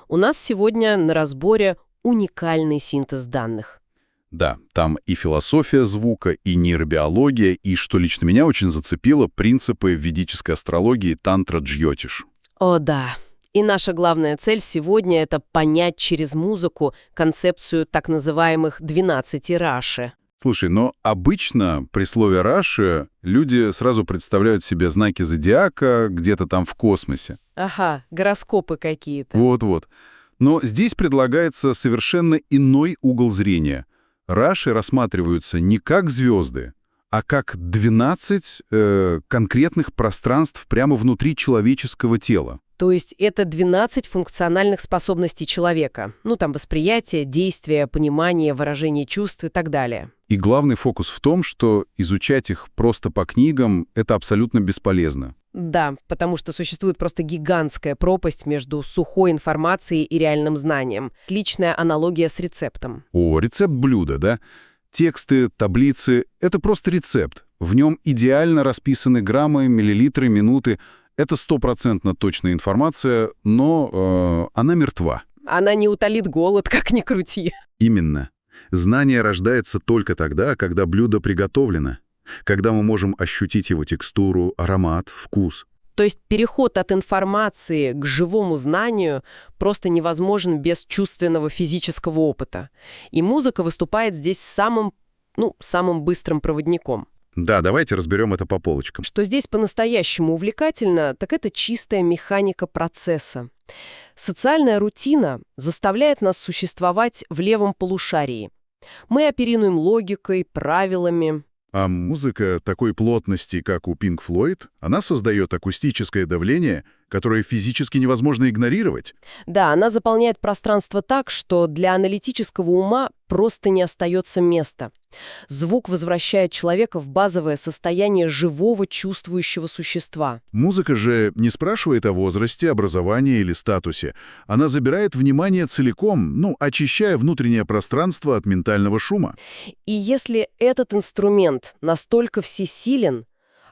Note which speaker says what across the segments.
Speaker 1: У нас сегодня на разборе уникальный синтез данных.
Speaker 2: Да, там и философия звука, и нейробиология, и, что лично меня очень зацепило, принципы ведической астрологии тантра-джьотиш.
Speaker 1: О да. И наша главная цель сегодня — это понять через музыку концепцию так называемых 12 раши.
Speaker 2: Слушай, но обычно при слове «раши» люди сразу представляют себе знаки зодиака где-то там в космосе.
Speaker 1: Ага, гороскопы какие-то.
Speaker 2: Вот-вот. Но здесь предлагается совершенно иной угол зрения. Раши рассматриваются не как звезды, а как 12 конкретных пространств прямо внутри человеческого тела.
Speaker 1: То есть это 12 функциональных способностей человека. Ну, там восприятие, действие, понимание, выражение чувств и так далее.
Speaker 2: И главный фокус в том, что изучать их просто по книгам — это абсолютно бесполезно.
Speaker 1: Да, потому что существует просто гигантская пропасть между сухой информацией и реальным знанием. Отличная аналогия с рецептом.
Speaker 2: О, рецепт блюда, да? Тексты, таблицы — это просто рецепт. В нем идеально расписаны граммы, миллилитры, минуты. Это стопроцентно точная информация, но она мертва.
Speaker 1: Она не утолит голод, как ни крути.
Speaker 2: Именно. Знание рождается только тогда, когда блюдо приготовлено, когда мы можем ощутить его текстуру, аромат, вкус.
Speaker 1: То есть переход от информации к живому знанию просто невозможен без чувственного физического опыта. И музыка выступает здесь самым быстрым проводником.
Speaker 2: Да, давайте разберем это по полочкам.
Speaker 1: Что здесь по-настоящему увлекательно, так это чистая механика процесса. Социальная рутина заставляет нас существовать в левом полушарии. Мы оперируем логикой, правилами.
Speaker 2: А музыка такой плотности, как у Pink Floyd, она создает акустическое давление, которое физически невозможно игнорировать.
Speaker 1: Да, она заполняет пространство так, что для аналитического ума просто не остается места. Звук возвращает человека в базовое состояние живого чувствующего существа.
Speaker 2: Музыка же не спрашивает о возрасте, образовании или статусе. Она забирает внимание целиком, очищая внутреннее пространство от ментального шума.
Speaker 1: И если этот инструмент настолько всесилен,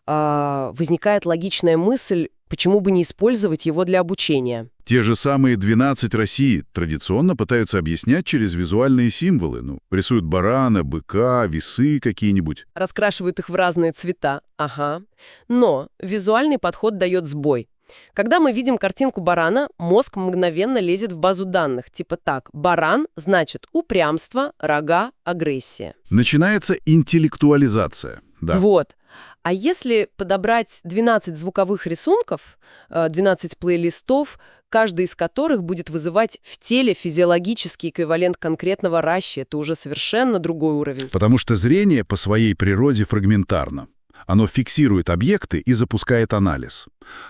Speaker 1: возникает логичная мысль, почему бы не использовать его для обучения.
Speaker 2: Те же самые 12 России традиционно пытаются объяснять через визуальные символы. Рисуют барана, быка, весы какие-нибудь.
Speaker 1: Раскрашивают их в разные цвета. Ага. Но визуальный подход дает сбой. Когда мы видим картинку барана, мозг мгновенно лезет в базу данных. Типа так, баран значит упрямство, рога, агрессия.
Speaker 2: Начинается интеллектуализация. Да.
Speaker 1: Вот. А если подобрать 12 звуковых рисунков, 12 плейлистов, каждый из которых будет вызывать в теле физиологический эквивалент конкретного раши, это уже совершенно другой уровень.
Speaker 2: Потому что зрение по своей природе фрагментарно. Оно фиксирует объекты и запускает анализ.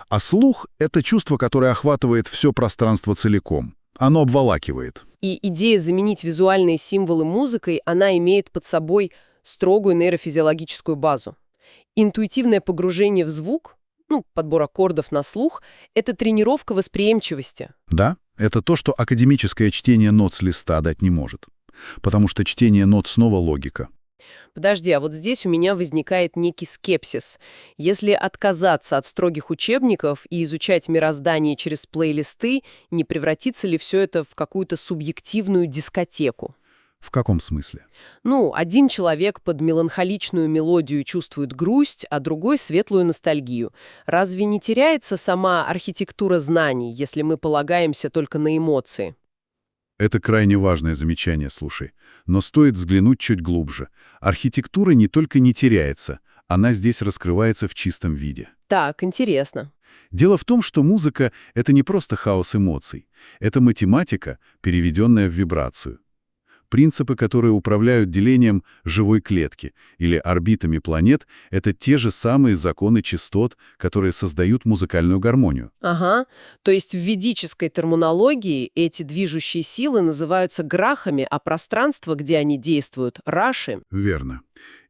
Speaker 2: А слух — это чувство, которое охватывает все пространство целиком. Оно обволакивает.
Speaker 1: И идея заменить визуальные символы музыкой, она имеет под собой строгую нейрофизиологическую базу. Интуитивное погружение в звук, подбор аккордов на слух — это тренировка восприимчивости.
Speaker 2: Да, это то, что академическое чтение нот с листа дать не может. Потому что чтение нот снова логика.
Speaker 1: Подожди, а вот здесь у меня возникает некий скепсис. Если отказаться от строгих учебников и изучать мироздание через плейлисты, не превратится ли все это в какую-то субъективную дискотеку?
Speaker 2: В каком смысле?
Speaker 1: Один человек под меланхоличную мелодию чувствует грусть, а другой — светлую ностальгию. Разве не теряется сама архитектура знаний, если мы полагаемся только на эмоции?
Speaker 2: Это крайне важное замечание, слушай. Но стоит взглянуть чуть глубже. Архитектура не только не теряется, она здесь раскрывается в чистом виде.
Speaker 1: Так, интересно.
Speaker 2: Дело в том, что музыка — это не просто хаос эмоций. Это математика, переведенная в вибрацию. Принципы, которые управляют делением живой клетки или орбитами планет, это те же самые законы частот, которые создают музыкальную гармонию.
Speaker 1: Ага, то есть в ведической терминологии эти движущие силы называются грахами, а пространство, где они действуют, раши.
Speaker 2: Верно.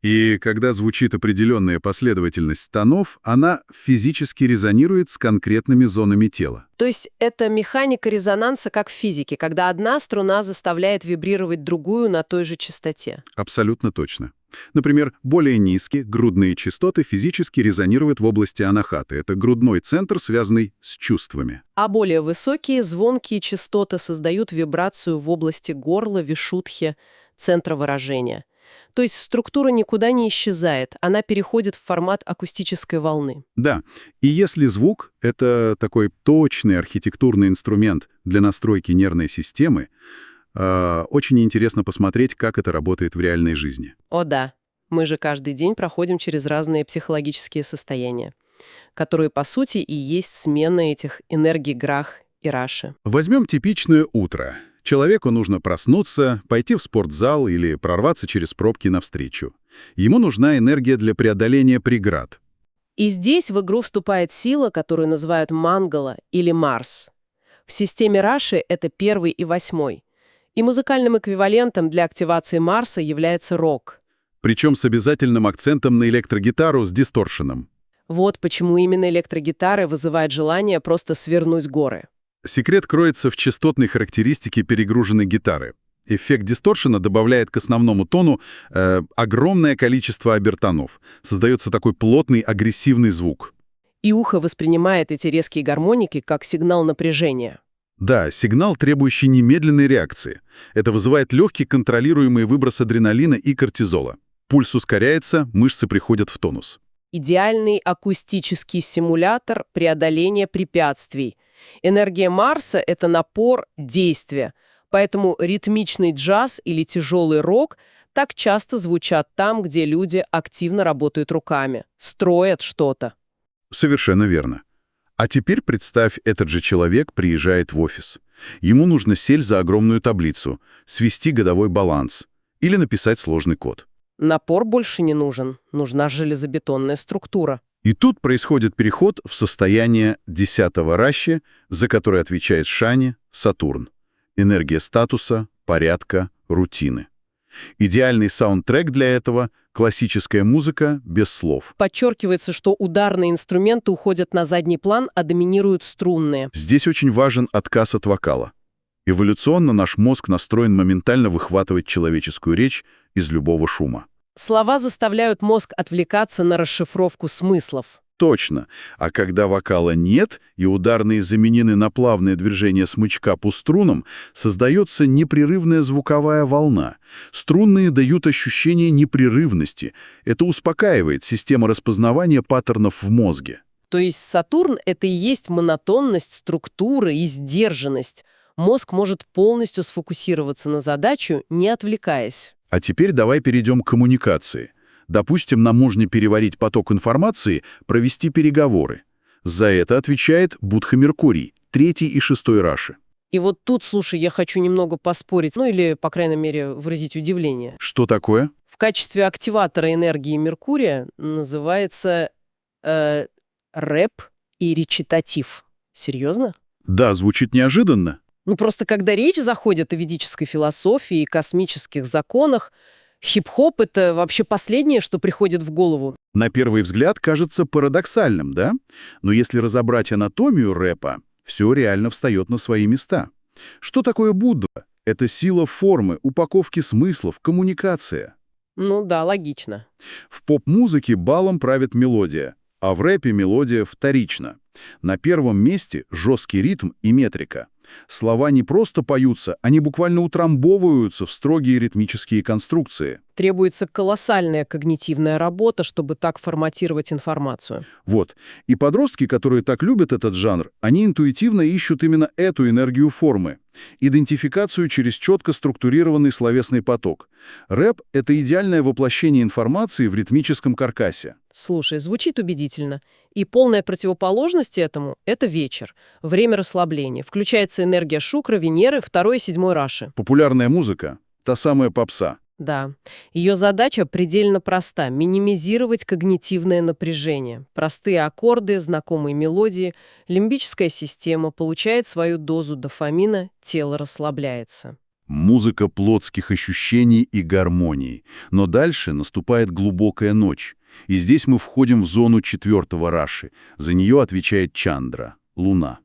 Speaker 2: И когда звучит определенная последовательность тонов, она физически резонирует с конкретными зонами тела.
Speaker 1: То есть это механика резонанса, как в физике, когда одна струна заставляет вибрировать другую на той же частоте.
Speaker 2: Абсолютно точно. Например, более низкие грудные частоты физически резонируют в области анахаты. Это грудной центр, связанный с чувствами.
Speaker 1: А более высокие звонкие частоты создают вибрацию в области горла, вишудхи, центра выражения. То есть структура никуда не исчезает, она переходит в формат акустической волны.
Speaker 2: Да, и если звук — это такой точный архитектурный инструмент для настройки нервной системы, очень интересно посмотреть, как это работает в реальной жизни.
Speaker 1: О да, мы же каждый день проходим через разные психологические состояния, которые, по сути, и есть смена этих энергий грах и раши.
Speaker 2: Возьмем типичное утро. Человеку нужно проснуться, пойти в спортзал или прорваться через пробки навстречу. Ему нужна энергия для преодоления преград.
Speaker 1: И здесь в игру вступает сила, которую называют Мангала или Марс. В системе Раши это 1 и 8. И музыкальным эквивалентом для активации Марса является рок.
Speaker 2: Причем с обязательным акцентом на электрогитару с дисторшеном.
Speaker 1: Вот почему именно электрогитары вызывают желание просто свернуть горы.
Speaker 2: Секрет кроется в частотной характеристике перегруженной гитары. Эффект дисторшена добавляет к основному тону огромное количество обертонов. Создается такой плотный, агрессивный звук.
Speaker 1: И ухо воспринимает эти резкие гармоники как сигнал напряжения.
Speaker 2: Да, сигнал, требующий немедленной реакции. Это вызывает легкий контролируемый выброс адреналина и кортизола. Пульс ускоряется, мышцы приходят в тонус.
Speaker 1: Идеальный акустический симулятор преодоления препятствий. Энергия Марса — это напор, действие. Поэтому ритмичный джаз или тяжелый рок так часто звучат там, где люди активно работают руками, строят что-то.
Speaker 2: Совершенно верно. А теперь представь, этот же человек приезжает в офис. Ему нужно сесть за огромную таблицу, свести годовой баланс или написать сложный код.
Speaker 1: Напор больше не нужен, нужна железобетонная структура.
Speaker 2: И тут происходит переход в состояние 10-го раши, за который отвечает Шани, Сатурн. Энергия статуса, порядка, рутины. Идеальный саундтрек для этого — классическая музыка без слов.
Speaker 1: Подчеркивается, что ударные инструменты уходят на задний план, а доминируют струнные.
Speaker 2: Здесь очень важен отказ от вокала. Эволюционно наш мозг настроен моментально выхватывать человеческую речь из любого шума.
Speaker 1: Слова заставляют мозг отвлекаться на расшифровку смыслов.
Speaker 2: Точно. А когда вокала нет, и ударные заменены на плавное движение смычка по струнам, создается непрерывная звуковая волна. Струнные дают ощущение непрерывности. Это успокаивает систему распознавания паттернов в мозге.
Speaker 1: То есть Сатурн — это и есть монотонность, структура и сдержанность. Мозг может полностью сфокусироваться на задачу, не отвлекаясь.
Speaker 2: А теперь давай перейдем к коммуникации. Допустим, нам нужно переварить поток информации, провести переговоры. За это отвечает Будха-Меркурий, 3-й и 6-й раши.
Speaker 1: И вот тут, слушай, я хочу немного поспорить, ну или, по крайней мере, выразить удивление.
Speaker 2: Что такое?
Speaker 1: В качестве активатора энергии Меркурия называется рэп и речитатив. Серьезно?
Speaker 2: Да, звучит неожиданно.
Speaker 1: Ну просто когда речь заходит о ведической философии и космических законах, хип-хоп — это вообще последнее, что приходит в голову.
Speaker 2: На первый взгляд кажется парадоксальным, да? Но если разобрать анатомию рэпа, все реально встает на свои места. Что такое Будда? Это сила формы, упаковки смыслов, коммуникация.
Speaker 1: Ну да, логично.
Speaker 2: В поп-музыке балом правит мелодия, а в рэпе мелодия вторична. На первом месте жесткий ритм и метрика. Слова не просто поются, они буквально утрамбовываются в строгие ритмические конструкции.
Speaker 1: Требуется колоссальная когнитивная работа, чтобы так форматировать информацию.
Speaker 2: Вот. И подростки, которые так любят этот жанр, они интуитивно ищут именно эту энергию формы. Идентификацию через четко структурированный словесный поток. Рэп — это идеальное воплощение информации в ритмическом каркасе.
Speaker 1: Слушай, звучит убедительно. И полная противоположность этому — это вечер, время расслабления. Включается энергия Шукра, Венеры, 2-й и 7-й раши.
Speaker 2: Популярная музыка — та самая попса.
Speaker 1: Да. Ее задача предельно проста — минимизировать когнитивное напряжение. Простые аккорды, знакомые мелодии, лимбическая система получает свою дозу дофамина, тело расслабляется.
Speaker 2: Музыка плотских ощущений и гармонии. Но дальше наступает глубокая ночь. И здесь мы входим в зону 4-го раши. За нее отвечает Чандра, Луна.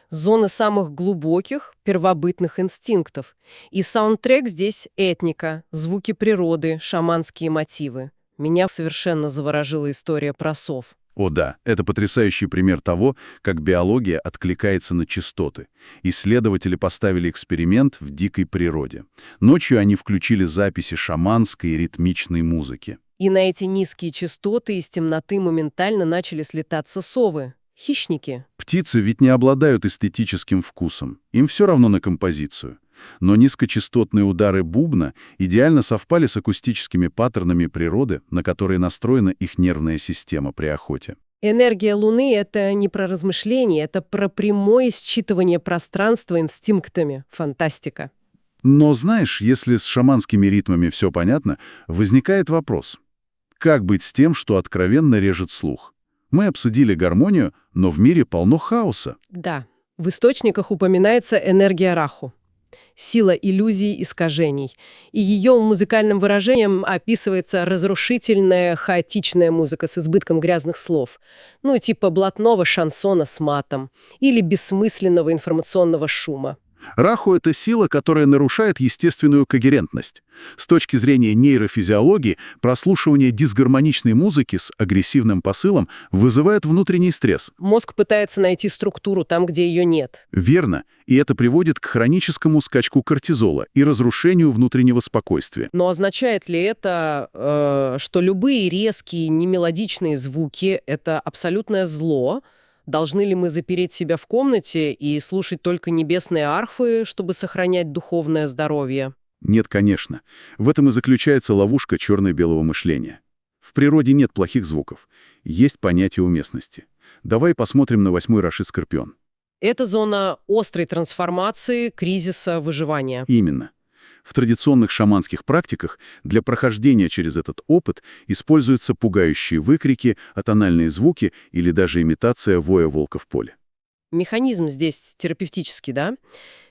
Speaker 1: Зоны самых глубоких, первобытных инстинктов. И саундтрек здесь этника, звуки природы, шаманские мотивы. Меня совершенно заворожила история про сов.
Speaker 2: О да, это потрясающий пример того, как биология откликается на частоты. Исследователи поставили эксперимент в дикой природе. Ночью они включили записи шаманской и ритмичной музыки.
Speaker 1: И на эти низкие частоты из темноты моментально начали слетаться совы. Хищники.
Speaker 2: Птицы ведь не обладают эстетическим вкусом, им все равно на композицию. Но низкочастотные удары бубна идеально совпали с акустическими паттернами природы, на которые настроена их нервная система при охоте.
Speaker 1: Энергия Луны — это не про размышления, это про прямое считывание пространства инстинктами. Фантастика.
Speaker 2: Но знаешь, если с шаманскими ритмами все понятно, возникает вопрос. Как быть с тем, что откровенно режет слух? Мы обсудили гармонию, но в мире полно хаоса.
Speaker 1: Да, в источниках упоминается энергия Раху. Сила иллюзий, искажений. И ее музыкальным выражением описывается разрушительная, хаотичная музыка с избытком грязных слов. Ну, типа блатного шансона с матом. Или бессмысленного информационного шума.
Speaker 2: Раху — это сила, которая нарушает естественную когерентность. С точки зрения нейрофизиологии, прослушивание дисгармоничной музыки с агрессивным посылом вызывает внутренний стресс.
Speaker 1: Мозг пытается найти структуру там, где ее нет.
Speaker 2: Верно, и это приводит к хроническому скачку кортизола и разрушению внутреннего спокойствия.
Speaker 1: Но означает ли это, что любые резкие, немелодичные звуки — это абсолютное зло? Должны ли мы запереть себя в комнате и слушать только небесные арфы, чтобы сохранять духовное здоровье?
Speaker 2: Нет, конечно. В этом и заключается ловушка черно-белого мышления. В природе нет плохих звуков. Есть понятие уместности. Давай посмотрим на 8-й Рашид Скорпион.
Speaker 1: Это зона острой трансформации, кризиса, выживания.
Speaker 2: Именно. В традиционных шаманских практиках для прохождения через этот опыт используются пугающие выкрики, атональные звуки или даже имитация воя волка в поле.
Speaker 1: Механизм здесь терапевтический, да?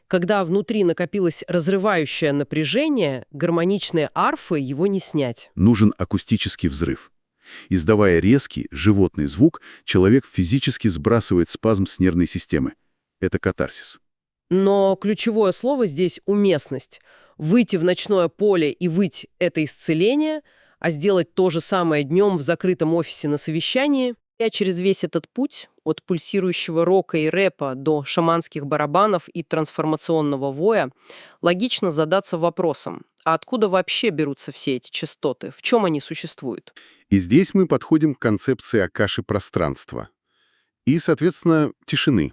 Speaker 1: Когда внутри накопилось разрывающее напряжение, гармоничные арфы его не снять.
Speaker 2: Нужен акустический взрыв. Издавая резкий, животный звук, человек физически сбрасывает спазм с нервной системы. Это катарсис.
Speaker 1: Но ключевое слово здесь — уместность. Выйти в ночное поле и выть — это исцеление, а сделать то же самое днем в закрытом офисе на совещании. А через весь этот путь, от пульсирующего рока и рэпа до шаманских барабанов и трансформационного воя, логично задаться вопросом, а откуда вообще берутся все эти частоты, в чем они существуют?
Speaker 3: И здесь мы подходим к концепции акаши пространства и, соответственно, тишины.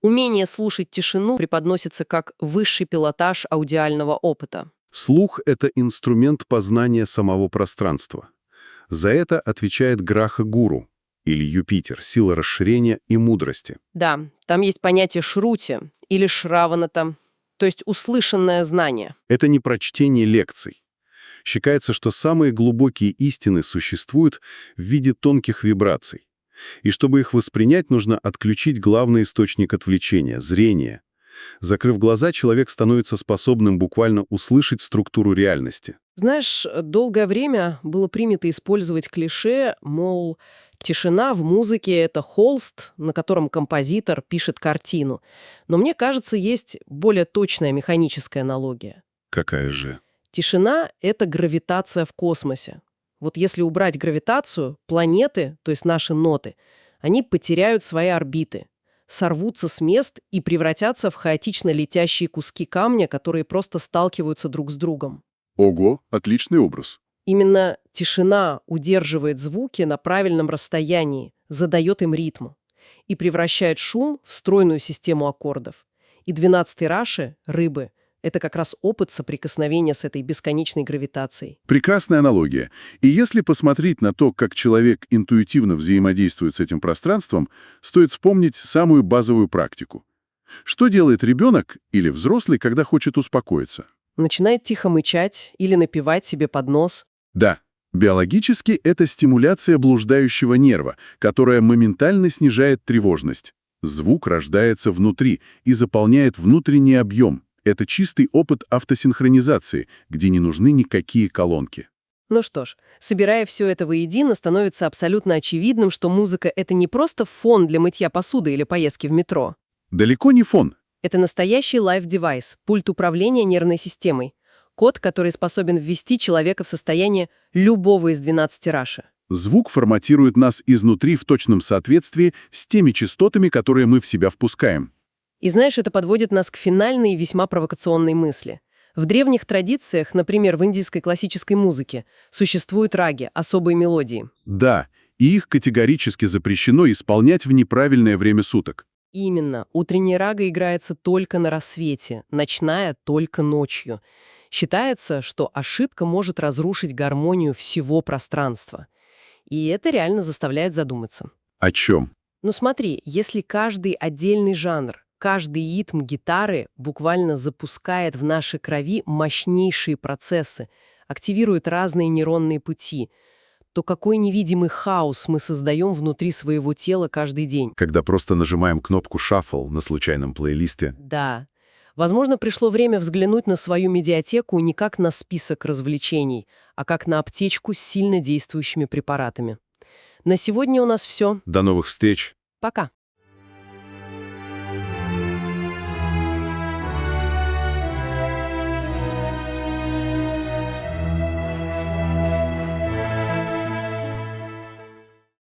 Speaker 1: Умение слушать тишину преподносится как высший пилотаж аудиального опыта.
Speaker 3: Слух — это инструмент познания самого пространства. За это отвечает Граха-гуру, или Юпитер, сила расширения и мудрости.
Speaker 1: Да, там есть понятие шрути или шраваната, то есть услышанное знание.
Speaker 3: Это не прочтение лекций. Считается, что самые глубокие истины существуют в виде тонких вибраций. И чтобы их воспринять, нужно отключить главный источник отвлечения — зрение. Закрыв глаза, человек становится способным буквально услышать структуру реальности.
Speaker 1: Знаешь, долгое время было принято использовать клише, мол, тишина в музыке — это холст, на котором композитор пишет картину. Но мне кажется, есть более точная механическая аналогия.
Speaker 3: Какая же?
Speaker 1: Тишина — это гравитация в космосе. Вот если убрать гравитацию, планеты, то есть наши ноты, они потеряют свои орбиты, сорвутся с мест и превратятся в хаотично летящие куски камня, которые просто сталкиваются друг с другом.
Speaker 3: Ого, отличный образ.
Speaker 1: Именно тишина удерживает звуки на правильном расстоянии, задает им ритм и превращает шум в стройную систему аккордов. И 12-й раши, рыбы, это как раз опыт соприкосновения с этой бесконечной гравитацией.
Speaker 2: Прекрасная аналогия. И если посмотреть на то, как человек интуитивно взаимодействует с этим пространством, стоит вспомнить самую базовую практику. Что делает ребенок или взрослый, когда хочет успокоиться?
Speaker 1: Начинает тихо мычать или напевать себе под нос.
Speaker 2: Да, биологически это стимуляция блуждающего нерва, которая моментально снижает тревожность. Звук рождается внутри и заполняет внутренний объем. Это чистый опыт автосинхронизации, где не нужны никакие колонки.
Speaker 1: Ну что ж, собирая все это воедино, становится абсолютно очевидным, что музыка — это не просто фон для мытья посуды или поездки в метро.
Speaker 2: Далеко не фон.
Speaker 1: Это настоящий лайф-девайс, пульт управления нервной системой. Код, который способен ввести человека в состояние любого из 12 раши.
Speaker 2: Звук форматирует нас изнутри в точном соответствии с теми частотами, которые мы в себя впускаем.
Speaker 1: И знаешь, это подводит нас к финальной и весьма провокационной мысли. В древних традициях, например, в индийской классической музыке, существуют раги, особые мелодии.
Speaker 2: Да, и их категорически запрещено исполнять в неправильное время суток.
Speaker 1: Именно, утренняя рага играется только на рассвете, ночная — только ночью. Считается, что ошибка может разрушить гармонию всего пространства. И это реально заставляет задуматься.
Speaker 2: О чем?
Speaker 1: Ну смотри, если каждый отдельный жанр, каждый ритм гитары буквально запускает в нашей крови мощнейшие процессы, активирует разные нейронные пути, то какой невидимый хаос мы создаем внутри своего тела каждый день?
Speaker 2: Когда просто нажимаем кнопку «Шаффл» на случайном плейлисте.
Speaker 1: Да. Возможно, пришло время взглянуть на свою медиатеку не как на список развлечений, а как на аптечку с сильно действующими препаратами. На сегодня у нас все.
Speaker 2: До новых встреч!
Speaker 1: Пока.